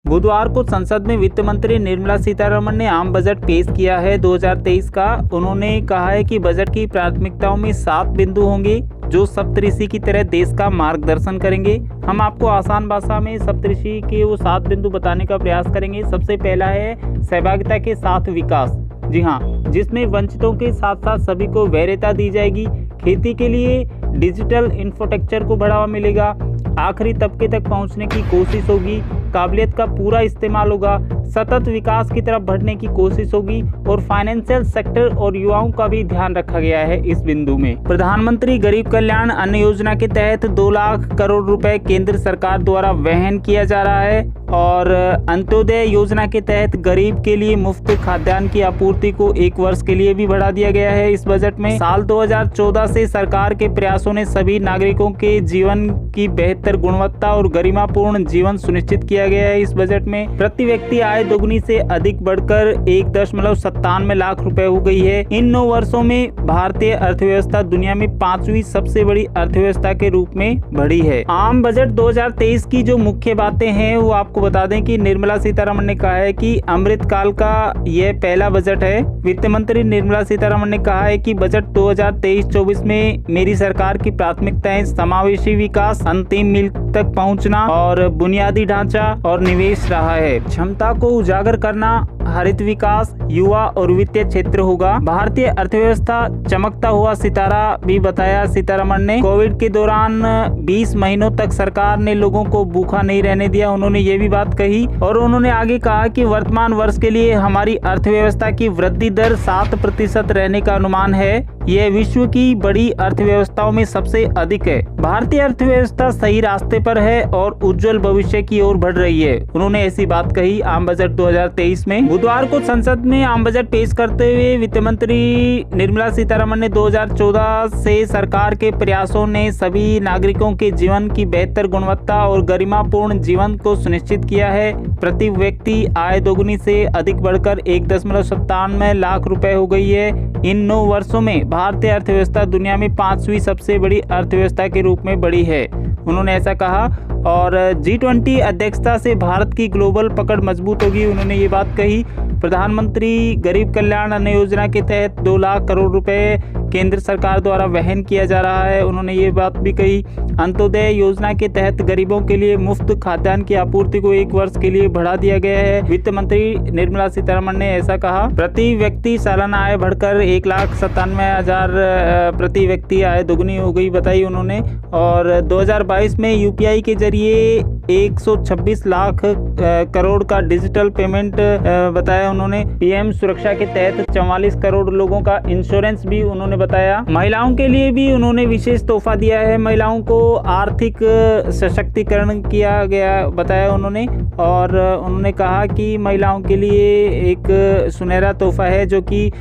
बुधवार को संसद में वित्त मंत्री निर्मला सीतारमण ने आम बजट पेश किया है 2023 का। उन्होंने कहा है कि बजट की प्राथमिकताओं में 7 बिंदु होंगे जो सप्तऋषि की तरह देश का मार्गदर्शन करेंगे। हम आपको आसान भाषा में सप्तऋषि के वो 7 बिंदु बताने का प्रयास करेंगे। सबसे पहला है सहभागिता के साथ विकास। जी हाँ, जिसमें वंचितों के साथ साथ सभी को वरीयता दी जाएगी। खेती के लिए डिजिटल इंफ्रास्ट्रक्चर को बढ़ावा मिलेगा। आखिरी तबके तक पहुंचने की कोशिश होगी। काबिलियत का पूरा इस्तेमाल होगा। सतत विकास की तरफ बढ़ने की कोशिश होगी और फाइनेंशियल सेक्टर और युवाओं का भी ध्यान रखा गया है इस बिंदु में। प्रधानमंत्री गरीब कल्याण अन्न योजना के तहत 2 लाख करोड़ रुपए केंद्र सरकार द्वारा वहन किया जा रहा है और अंत्योदय योजना के तहत गरीब के लिए मुफ्त खाद्यान्न की आपूर्ति को 1 वर्ष के लिए भी बढ़ा दिया गया है। इस बजट में साल 2014 से सरकार के प्रयासों ने सभी नागरिकों के जीवन की बेहतर गुणवत्ता और गरिमापूर्ण जीवन सुनिश्चित किया गया है। इस बजट में प्रति व्यक्ति आय दोगुनी से अधिक बढ़कर 1.97 लाख रुपए हो गई है। इन 9 वर्षों में भारतीय अर्थव्यवस्था दुनिया में 5वीं सबसे बड़ी अर्थव्यवस्था के रूप में बढ़ी है। आम बजट 2023 की जो मुख्य बातें हैं वो आपको बता दें कि निर्मला सीतारमण ने कहा है कि अमृत काल का यह पहला बजट है। वित्त मंत्री निर्मला सीतारमण ने कहा है कि बजट 2023-24 में मेरी सरकार की प्राथमिकताएं समावेशी विकास, अंतिम मील तक पहुंचना और बुनियादी ढांचा और निवेश रहा है। क्षमता को उजागर करना, हरित विकास, युवा और वित्तीय क्षेत्र होगा। भारतीय अर्थव्यवस्था चमकता हुआ सितारा भी बताया सीतारमण ने। कोविड के दौरान 20 महीनों तक सरकार ने लोगों को भूखा नहीं रहने दिया, उन्होंने ये भी बात कही। और उन्होंने आगे कहा कि वर्तमान वर्ष के लिए हमारी अर्थव्यवस्था की वृद्धि दर 7% रहने का अनुमान है। यह विश्व की बड़ी अर्थव्यवस्थाओं में सबसे अधिक है। भारतीय अर्थव्यवस्था सही रास्ते पर है और उज्जवल भविष्य की ओर बढ़ रही है। उन्होंने ऐसी बात कही आम बजट 2023 में। बुधवार को संसद में आम बजट पेश करते हुए वित्त मंत्री निर्मला सीतारमण ने 2014 से सरकार के प्रयासों ने सभी नागरिकों के जीवन की बेहतर गुणवत्ता और गरिमापूर्ण जीवन को सुनिश्चित किया है। प्रति व्यक्ति आय दोगुनी से अधिक बढ़कर 1.97 लाख रुपए हो गई है। इन 9 वर्षों में भारतीय अर्थव्यवस्था दुनिया में 5वीं सबसे बड़ी अर्थव्यवस्था के रूप में बढ़ी है, उन्होंने ऐसा कहा। और G20 अध्यक्षता से भारत की ग्लोबल पकड़ मजबूत होगी, उन्होंने ये बात कही। प्रधानमंत्री गरीब कल्याण अन्न योजना के तहत 2 लाख करोड़ रुपए केंद्र सरकार द्वारा वहन किया जा रहा है, उन्होंने ये बात भी कही। अंत्योदय योजना के तहत गरीबों के लिए मुफ्त खाद्यान्न की आपूर्ति को 1 वर्ष के लिए बढ़ा दिया गया है। वित्त मंत्री निर्मला सीतारमण ने ऐसा कहा। प्रति व्यक्ति सालाना आय बढ़कर 1,97,000 प्रति व्यक्ति आय दोगुनी हो गई बताई उन्होंने। और 2022 में UPI के जरिए 126 लाख करोड़ का डिजिटल पेमेंट बताया उन्होंने। PM सुरक्षा के तहत 44 करोड़ लोगों का इंश्योरेंस भी उन्होंने बताया। महिलाओं के लिए भी उन्होंने विशेष तोहफा दिया है, महिलाओं को आर्थिक सशक्तिकरण किया गया बताया उन्होंने। और उन्होंने कहा कि महिलाओं के लिए एक सुनहरा तोहफा है जो कि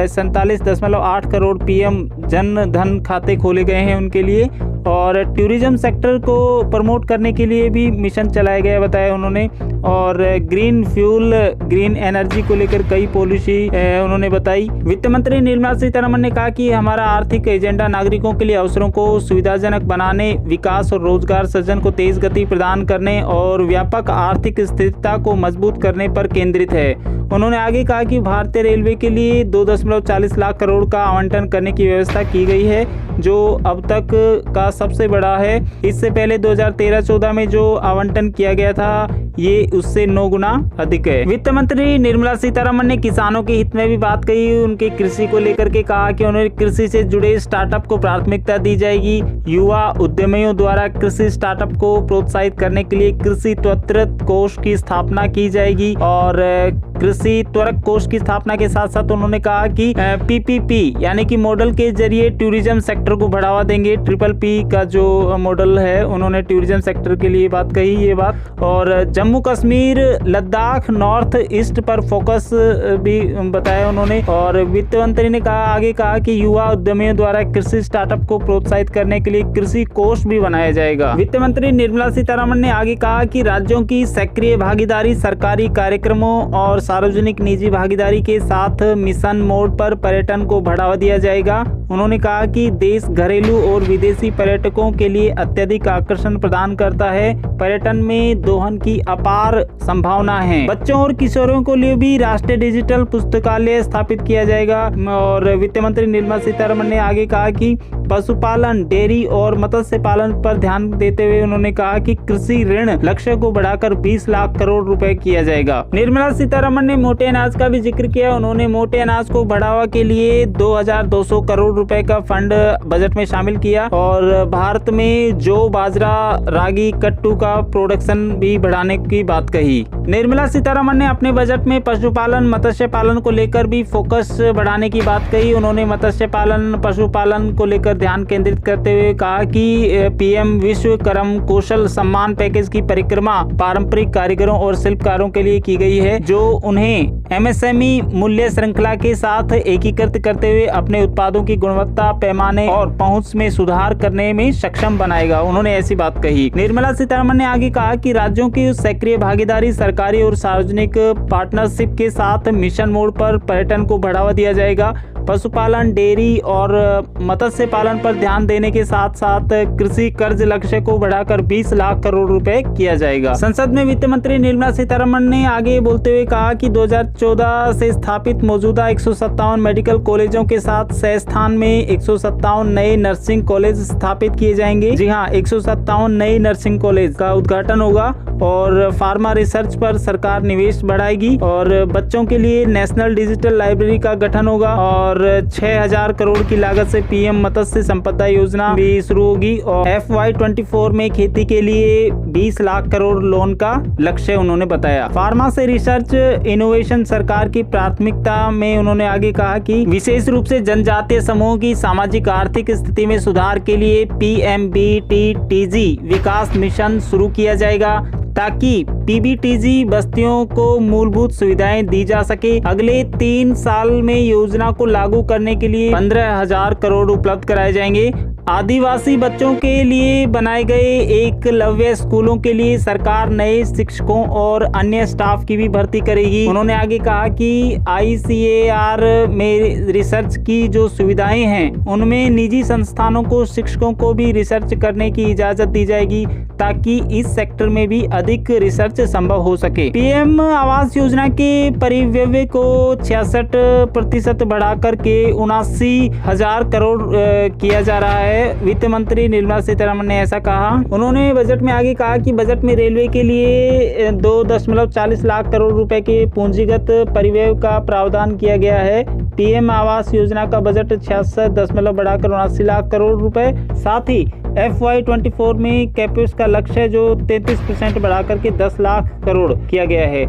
47.8 करोड़ PM जन धन खाते खोले गए हैं उनके लिए। और टूरिज्म सेक्टर को प्रमोट करने के लिए भी मिशन चलाया गया बताया उन्होंने। और ग्रीन फ्यूल, ग्रीन एनर्जी को लेकर कई पॉलिसी उन्होंने बताई। वित्त मंत्री निर्मला सीतारमण ने कहा कि हमारा आर्थिक एजेंडा नागरिकों के लिए अवसरों को सुविधाजनक बनाने, विकास और रोजगार सृजन को तेज गति प्रदान करने और व्यापक आर्थिक स्थिरता को मजबूत करने पर केंद्रित है। उन्होंने आगे कहा कि भारतीय रेलवे के लिए 2.40 लाख करोड़ का आवंटन करने की व्यवस्था की गई है जो अब तक का सबसे बड़ा है। इससे पहले 2013-14 में जो आवंटन किया गया था ये उससे 9 गुना अधिक है। वित्त मंत्री निर्मला सीतारमण ने किसानों के हित में भी बात कही। उनके कृषि को लेकर के कहा कि उन्हें कृषि से जुड़े स्टार्टअप को प्राथमिकता दी जाएगी। युवा उद्यमियों द्वारा कृषि स्टार्टअप को प्रोत्साहित करने के लिए कृषि त्वरित कोष की स्थापना की जाएगी। और कृषि त्वरक कोष की स्थापना के साथ साथ उन्होंने कहा कि PPP यानी कि मॉडल के जरिए टूरिज्म सेक्टर को बढ़ावा देंगे। PPP का जो मॉडल है उन्होंने टूरिज्म सेक्टर के लिए बात कही ये बात। और जम्मू कश्मीर, लद्दाख, नॉर्थ ईस्ट पर फोकस भी बताया उन्होंने। और वित्त मंत्री ने आगे कहा कि युवा उद्यमियों द्वारा कृषि स्टार्टअप को प्रोत्साहित करने के लिए कृषि कोष भी बनाया जाएगा। वित्त मंत्री निर्मला सीतारमण ने आगे कहा कि राज्यों की सक्रिय भागीदारी, सरकारी कार्यक्रमों और सार्वजनिक निजी भागीदारी के साथ मिशन मोड पर पर्यटन को बढ़ावा दिया जाएगा। उन्होंने कहा कि देश घरेलू और विदेशी पर्यटकों के लिए अत्यधिक आकर्षण प्रदान करता है। पर्यटन में दोहन की अपार संभावना है। बच्चों और किशोरों के लिए भी राष्ट्रीय डिजिटल पुस्तकालय स्थापित किया जाएगा। और वित्त मंत्री निर्मला सीतारमण ने आगे कहा कि पशुपालन, डेयरी और मत्स्य पालन पर ध्यान देते हुए उन्होंने कहा कि कृषि ऋण लक्ष्य को बढ़ाकर 20 लाख करोड़ रुपए किया जाएगा। निर्मला सीतारमण ने मोटे अनाज का भी जिक्र किया। उन्होंने मोटे अनाज को बढ़ावा के लिए 2200 करोड़ रुपए का फंड बजट में शामिल किया और भारत में जौ, बाजरा, रागी, कट्टू का प्रोडक्शन भी बढ़ाने की बात कही। निर्मला सीतारमण ने अपने बजट में पशुपालन, मत्स्य पालन को लेकर भी फोकस बढ़ाने की बात कही। उन्होंने मत्स्य पालन, पशुपालन को लेकर ध्यान केंद्रित करते हुए कहा कि पीएम विश्वकर्मा कौशल सम्मान पैकेज की परिक्रमा पारंपरिक कारीगरों और शिल्पकारों के लिए की गई है, जो उन्हें एमएसएमई मूल्य श्रृंखला के साथ एकीकृत करते हुए अपने उत्पादों की गुणवत्ता, पैमाने और पहुंच में सुधार करने में सक्षम बनाएगा। उन्होंने ऐसी बात कही। निर्मला सीतारमण ने आगे कहा कि राज्यों की सक्रिय भागीदारी, सरकारी और सार्वजनिक पार्टनरशिप के साथ मिशन मोड पर पर्यटन को बढ़ावा दिया जाएगा। पशुपालन, डेयरी और मत्स्य पालन पर ध्यान देने के साथ साथ कृषि कर्ज लक्ष्य को बढ़ाकर 20 लाख करोड़ रुपए किया जाएगा। संसद में वित्त मंत्री निर्मला सीतारमण ने आगे बोलते हुए कहा कि 2014 से स्थापित मौजूदा 157 मेडिकल कॉलेजों के साथ सह स्थान में 157 नए नर्सिंग कॉलेज स्थापित किए जाएंगे। जी हाँ, 157 नए नर्सिंग कॉलेज का उद्घाटन होगा और फार्मा रिसर्च पर सरकार निवेश बढ़ाएगी और बच्चों के लिए नेशनल डिजिटल लाइब्रेरी का गठन होगा और 6000 करोड़ की लागत से पीएम मत्स्य संपदा योजना भी शुरू होगी और FY24 में खेती के लिए 20 लाख करोड़ लोन का लक्ष्य उन्होंने बताया। फार्मा से रिसर्च इनोवेशन सरकार की प्राथमिकता में उन्होंने आगे कहा कि विशेष रूप से जनजातीय समूहों की सामाजिक आर्थिक स्थिति में सुधार के लिए PMBTTG विकास मिशन शुरू किया जाएगा ताकि PBTG बस्तियों को मूलभूत सुविधाएं दी जा सके। अगले 3 साल में योजना को लागू करने के लिए 15,000 करोड़ उपलब्ध कराए जाएंगे। आदिवासी बच्चों के लिए बनाए गए एकलव्य स्कूलों के लिए सरकार नए शिक्षकों और अन्य स्टाफ की भी भर्ती करेगी। उन्होंने आगे कहा कि ICAR में रिसर्च की जो सुविधाएं हैं उनमें निजी संस्थानों को शिक्षकों को भी रिसर्च करने की इजाजत दी जाएगी ताकि इस सेक्टर में भी अधिक रिसर्च संभव हो सके। पीएम आवास योजना के परिव्यय को 66% बढ़ा करके 79,000 करोड़ किया जा रहा है। वित्त मंत्री निर्मला सीतारमण ने ऐसा कहा। उन्होंने बजट में आगे कहा कि बजट में रेलवे के लिए 2.40 लाख करोड़ रुपए के पूंजीगत परिव्यय का प्रावधान किया गया है। पीएम आवास योजना का बजट 66 बढ़ाकर 79 लाख करोड़ रुपए, साथ ही FY24 में कैपेक्स का लक्ष्य जो 33% बढ़ाकर के 10 लाख करोड़ किया गया है।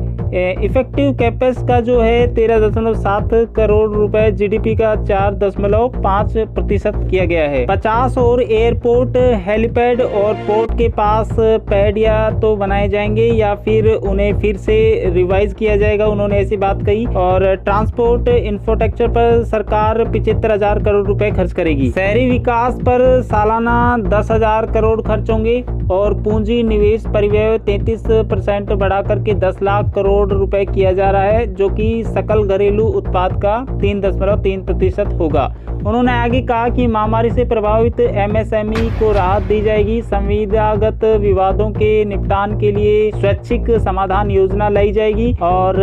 इफेक्टिव कैपेक्स का जो है 13.7 करोड़ रुपए, जीडीपी का 4.5% किया गया है। 50 और एयरपोर्ट, हेलीपैड और पोर्ट के पास पैड या तो बनाए जाएंगे या फिर उन्हें फिर से रिवाइज किया जाएगा। उन्होंने ऐसी बात कही। और ट्रांसपोर्ट इंफ्रास्ट्रक्चर पर सरकार 75,000 करोड़ रुपए खर्च करेगी। शहरी विकास पर सालाना 10,000 करोड़ खर्च होंगे और पूंजी निवेश परिव्यय 33% बढ़ा करके 10 लाख करोड़ रुपए किया जा रहा है, जो कि सकल घरेलू उत्पाद का 3.3% होगा। उन्होंने आगे कहा कि महामारी से प्रभावित MSME को राहत दी जाएगी। संविदागत विवादों के निपटान के लिए स्वैच्छिक समाधान योजना लाई जाएगी और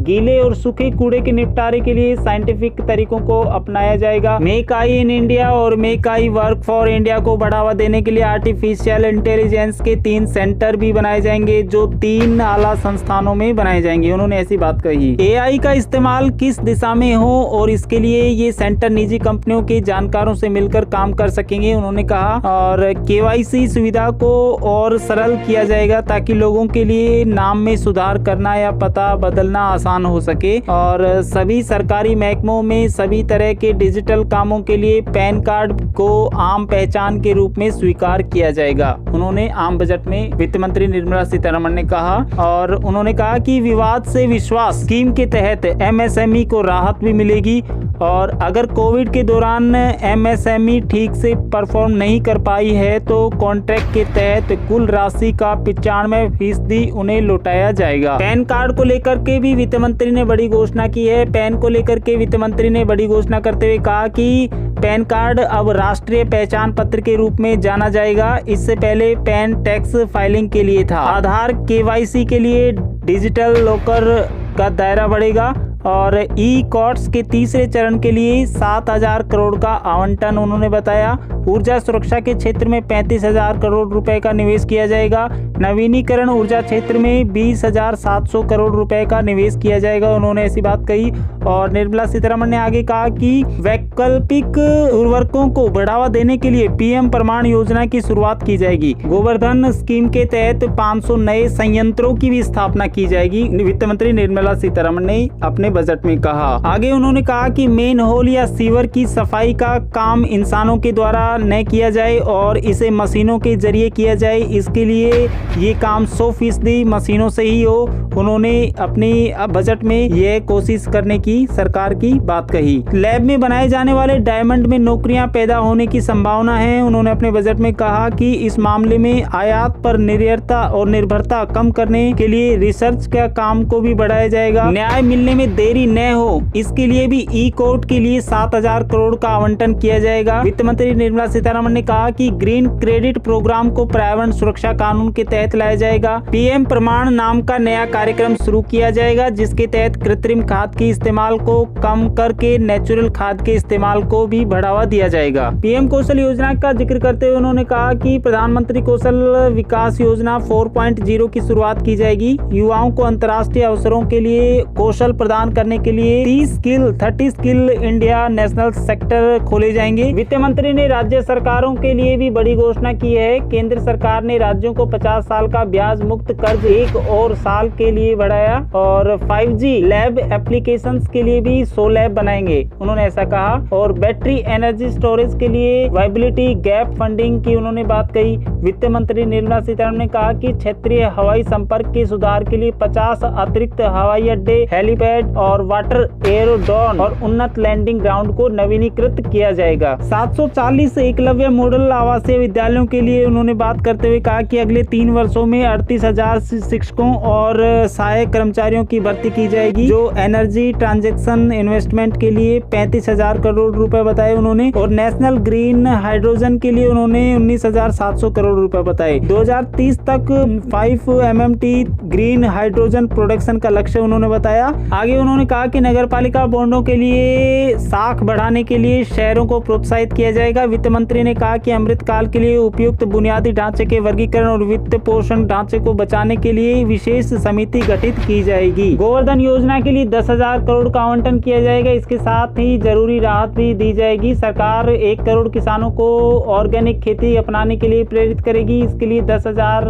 गीले और सूखे कूड़े के निपटारे के लिए साइंटिफिक तरीकों को अपनाया जाएगा। मेक आई इन इंडिया और make I work for India को बढ़ावा देने के लिए आर्टिफिशियल इंटेलिजेंस के 3 सेंटर भी बनाए जाएंगे, जो 3 आला संस्थानों में बनाए जाएंगे। उन्होंने ऐसी बात कही। AI का इस्तेमाल किस दिशा में हो और इसके लिए ये सेंटर निजी कंपनियों के जानकारों से मिलकर काम कर सकेंगे, उन्होंने कहा। और KYC सुविधा को और सरल किया जाएगा ताकि लोगों के लिए नाम में सुधार करना या पता बदलना आसान हो सके। और सभी सरकारी महकमों में सभी तरह के डिजिटल कामों के लिए पैन कार्ड को आम पहचान के रूप में स्वीकार किया जाएगा, उन्होंने आम बजट में वित्त मंत्री निर्मला सीतारमण ने कहा। और उन्होंने कहा कि विवाद से विश्वास स्कीम के तहत एमएसएमई को राहत भी मिलेगी और अगर कोविड के दौरान एमएसएमई ठीक से परफॉर्म नहीं कर पाई है तो कॉन्ट्रैक्ट के तहत कुल राशि का 95% उन्हें लौटाया जाएगा। पैन कार्ड को लेकर के भी वित्त मंत्री ने बड़ी घोषणा की है। पैन को लेकर के वित्त मंत्री ने बड़ी घोषणा करते हुए कहा कि पैन कार्ड अब राष्ट्रीय पहचान पत्र के रूप में जाना जाएगा। इससे पहले पैन टैक्स फाइलिंग के लिए था। आधार केवाईसी के लिए डिजिटल लॉकर का दायरा बढ़ेगा और ई कोर्ट्स के तीसरे चरण के लिए 7,000 करोड़ का आवंटन उन्होंने बताया। ऊर्जा सुरक्षा के क्षेत्र में 35,000 करोड़ रुपए का निवेश किया जाएगा। नवीनीकरण ऊर्जा क्षेत्र में 20,700 करोड़ रुपए का निवेश किया जाएगा, उन्होंने ऐसी बात कही। और निर्मला सीतारमण ने आगे कहा कि वैकल्पिक उर्वरकों को बढ़ावा देने के लिए पीएम प्रमाण योजना की शुरुआत की जाएगी। गोवर्धन स्कीम के तहत 500 नए संयंत्रों की भी स्थापना की जाएगी, वित्त मंत्री निर्मला सीतारमण ने अपने बजट में कहा। आगे उन्होंने कहा कि मेन होल या सीवर की सफाई का काम इंसानों के द्वारा न किया जाए और इसे मशीनों के जरिए किया जाए। इसके लिए ये काम 100% मशीनों से ही हो। उन्होंने अपनी बजट में यह कोशिश करने की सरकार की बात कही। लैब में बनाए जाने वाले डायमंड में नौकरियां पैदा होने की संभावना है। उन्होंने अपने बजट में कहा कि इस मामले में आयात पर निर्भरता और निर्भरता कम करने के लिए रिसर्च का काम को भी बढ़ाया जाएगा। न्याय मिलने में देरी न हो, इसके लिए भी ई कोर्ट के लिए 7,000 करोड़ का आवंटन किया जाएगा। वित्त मंत्री निर्मला सीतारमण ने कहा कि ग्रीन क्रेडिट प्रोग्राम को पर्यावरण सुरक्षा कानून के तहत लाया जाएगा। पीएम प्रमाण नाम का नया कार्यक्रम शुरू किया जाएगा, जिसके तहत कृत्रिम खाद के इस्तेमाल को कम करके नेचुरल खाद के इस्तेमाल को भी बढ़ावा दिया जाएगा। पीएम कौशल योजना का जिक्र करते हुए उन्होंने कहा कि प्रधानमंत्री कौशल विकास योजना 4.0 की शुरुआत की जाएगी। युवाओं को अंतर्राष्ट्रीय अवसरों के लिए कौशल प्रदान करने के लिए 30 स्किल इंडिया नेशनल सेक्टर खोले जाएंगे। वित्त मंत्री ने राज्य सरकारों के लिए भी बड़ी घोषणा की है। केंद्र सरकार ने राज्यों को 50 साल का ब्याज मुक्त कर्ज 1 और साल के लिए बढ़ाया और 5G लैब एप्लीकेशंस के लिए भी 100 लैब बनाएंगे, उन्होंने ऐसा कहा। और बैटरी एनर्जी स्टोरेज के लिए वायबिलिटी गैप फंडिंग की उन्होंने बात कही। वित्त मंत्री निर्मला सीतारमण ने कहा कि क्षेत्रीय हवाई संपर्क के सुधार के लिए 50 अतिरिक्त हवाई अड्डे, हेलीपैड और वाटर एयरोड्रोम और उन्नत लैंडिंग ग्राउंड को नवीनीकृत किया जाएगा। 740 एकलव्य मॉडल आवासीय विद्यालयों के लिए उन्होंने बात करते हुए कहा कि अगले 3 वर्षों में 38,000 शिक्षकों और सहायक कर्मचारियों की भर्ती की जाएगी, जो एनर्जी ट्रांजैक्शन इन्वेस्टमेंट के लिए 35,000 करोड़ रुपए बताए उन्होंने। और नेशनल ग्रीन हाइड्रोजन के लिए उन्होंने 19,700 करोड़ रुपए बताए। 2030 तक 5 MMT ग्रीन हाइड्रोजन प्रोडक्शन का लक्ष्य उन्होंने बताया। आगे उन्होंने कहा कि नगरपालिका बॉन्डों के लिए साख बढ़ाने के लिए शहरों को प्रोत्साहित किया जाएगा। वित्त मंत्री ने कहा कि अमृतकाल के लिए उपयुक्त बुनियादी ढांचे के वर्गीकरण और वित्त पोषण ढांचे को बचाने के लिए विशेष समिति गठित की जाएगी। गोवर्धन योजना के लिए 10,000 करोड़ का आवंटन किया जाएगा। इसके साथ ही जरूरी राहत भी दी जाएगी। सरकार 1 करोड़ किसानों को ऑर्गेनिक खेती अपनाने के लिए प्रेरित करेगी। इसके लिए 10,000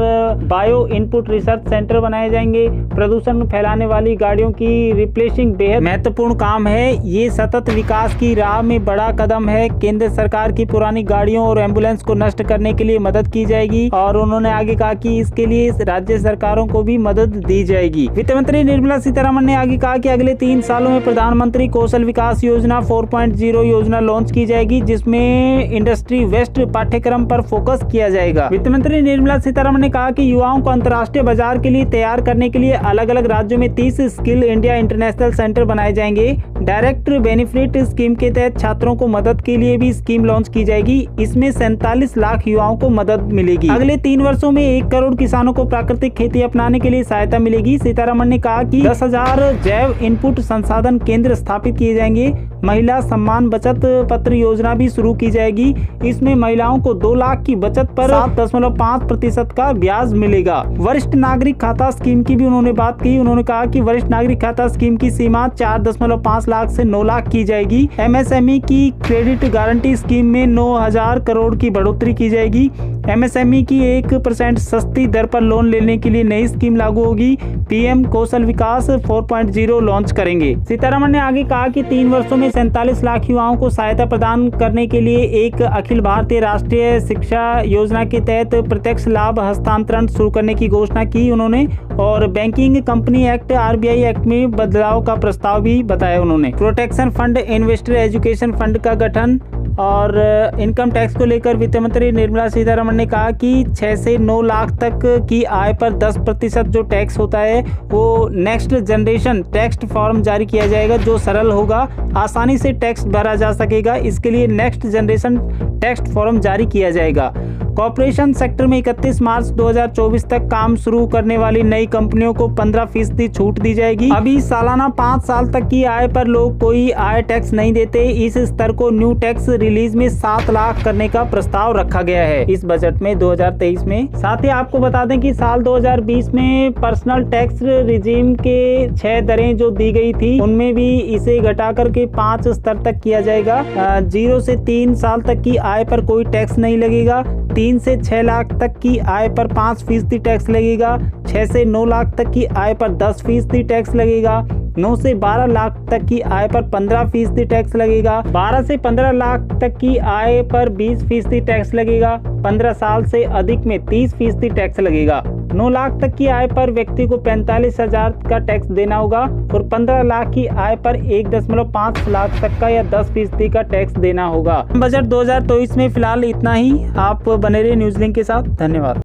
बायो इनपुट रिसर्च सेंटर बनाए जाएंगे। प्रदूषण फैलाने वाली गाड़ियों की रिप्लेसिंग बेहद महत्वपूर्ण काम है। ये सतत विकास की राह में बड़ा कदम है। केंद्र सरकार की पुरानी गाड़ियों और एम्बुलेंस को नष्ट करने के लिए मदद की जाएगी। और उन्होंने आगे कहा कि इसके लिए राज्य सरकारों को भी मदद दी जाएगी। वित्त मंत्री निर्मला सीतारमण ने आगे कहा कि अगले 3 सालों में प्रधानमंत्री कौशल विकास योजना 4.0 योजना लॉन्च की जाएगी, जिसमें इंडस्ट्री वेस्ट पाठ्यक्रम पर फोकस किया जाएगा। वित्त मंत्री निर्मला सीतारमण ने कहा कि युवाओं को अंतर्राष्ट्रीय बाजार के लिए तैयार करने के लिए अलग अलग राज्यों में 30 स्किल इंडिया इंटरनेशनल सेंटर बनाए जाएंगे। डायरेक्ट बेनिफिट स्कीम के तहत छात्रों को मदद के लिए भी स्कीम लॉन्च की जाएगी। इसमें 47 लाख युवाओं को मदद मिलेगी। अगले 3 वर्षों में 1 करोड़ किसानों को प्राकृतिक खेती अपनाने के लिए सहायता मिलेगी। सीतारमण ने कहा कि 10,000 जैव इनपुट संसाधन केंद्र स्थापित किए जाएंगे। महिला सम्मान बचत पत्र योजना भी शुरू की जाएगी। इसमें महिलाओं को 2 लाख की बचत पर 7.5% का ब्याज मिलेगा। वरिष्ठ नागरिक खाता स्कीम की भी उन्होंने बात की। उन्होंने कहा कि वरिष्ठ नागरिक खाता स्कीम की सीमा 4.5 लाख से 9 लाख की जाएगी। एमएसएमई की क्रेडिट गारंटी स्कीम में 9 9,000 करोड़ की बढ़ोतरी की जाएगी। MSME की 1% सस्ती दर पर लोन लेने के लिए नई स्कीम लागू होगी। PM कौशल विकास 4.0 लॉन्च करेंगे। सीतारमण ने आगे कहा कि 3 वर्षों में 47 लाख युवाओं को सहायता प्रदान करने के लिए एक अखिल भारतीय राष्ट्रीय शिक्षा योजना के तहत प्रत्यक्ष लाभ हस्तांतरण शुरू करने की घोषणा की उन्होंने, और banking company act RBI act में बदलाव का प्रस्ताव भी बताया उन्होंने। Protection fund, investor education fund का गठन और इनकम टैक्स को लेकर वित्त मंत्री निर्मला सीतारमण ने कहा कि 6 से 9 लाख तक की आय पर 10% जो टैक्स होता है वो नेक्स्ट जनरेशन टैक्स फॉर्म जारी किया जाएगा, जो सरल होगा, आसानी से टैक्स भरा जा सकेगा। इसके लिए नेक्स्ट जनरेशन टैक्स फॉर्म जारी किया जाएगा। कॉर्पोरेशन सेक्टर में 31 मार्च 2024 तक काम शुरू करने वाली नई कंपनियों को 15% छूट दी जाएगी। अभी सालाना 5 साल तक की आय पर लोग कोई आय टैक्स नहीं देते। इस स्तर को न्यू टैक्स रिलीज में 7 लाख करने का प्रस्ताव रखा गया है इस बजट में 2023 में। साथ ही आपको बता दें कि साल 2020 में पर्सनल टैक्स रिजीम के 6 दरें जो दी गई थी, उनमें भी इसे घटा करके 5 स्तर तक किया जाएगा। 0 से 3 साल तक की आय पर कोई टैक्स नहीं लगेगा। 3 से 6 लाख तक की आय पर 5% टैक्स लगेगा। 6 से 9 लाख तक की आय पर 10% टैक्स लगेगा। 9 से 12 लाख तक की आय पर 15% टैक्स लगेगा। 12 से 15 लाख तक की आय पर 20% टैक्स लगेगा। 15 साल से अधिक में 30% टैक्स लगेगा। 9 लाख तक की आय पर व्यक्ति को 45,000 का टैक्स देना होगा और 15 लाख की आय पर 1.5 लाख तक का या 10% का टैक्स देना होगा। बजट 2023 में फिलहाल इतना ही। आप बने रहिए न्यूज़ लिंक के साथ। धन्यवाद।